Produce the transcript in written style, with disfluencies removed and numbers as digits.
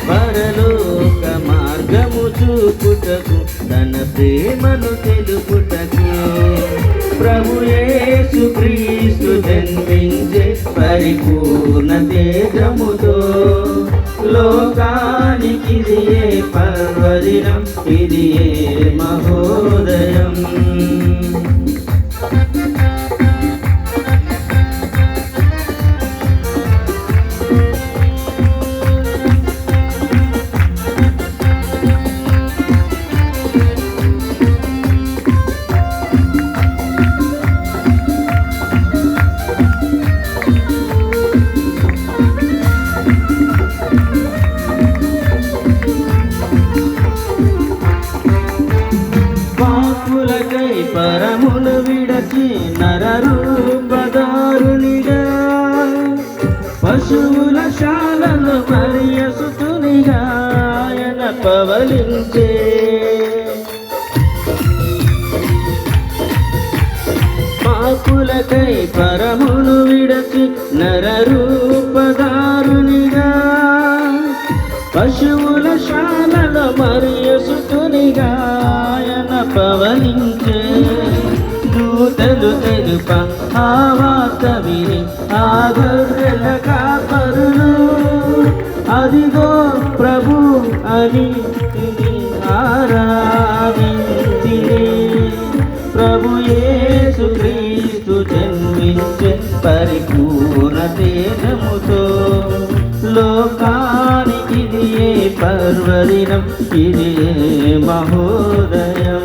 పరలోక మార్గము చూపుటకు తన ప్రేమను తెలుపుటకు ప్రభు యేసు క్రీస్తు జన్మించే పరిపూర్ణ తేజముతో లోకానికి ఇదియే పర్వదినం, ఇదియే మహోదయం. పాపులకై పరమును విడచి నరరూపధారునిగా పశువుల శాలలో మరియ సుతునిగా ఆయన పవలించే. పాపులకై పరమును విడచి నరరూపధారునిగా పశువుల శాలలో మరియ సుతునిగా ఆయన పవలించే. దూతలు తెలుప ఆ వార్త విని ఆ గొర్రెల కాపరులు అదిగో ప్రభు అని ఆరాధించిరి. ప్రభు యేసు క్రీస్తు జన్మించే పరిపూర్ణ తేజముతో లోకానికి ఇదియే పర్వదినం, ఇదియే మహోదయం.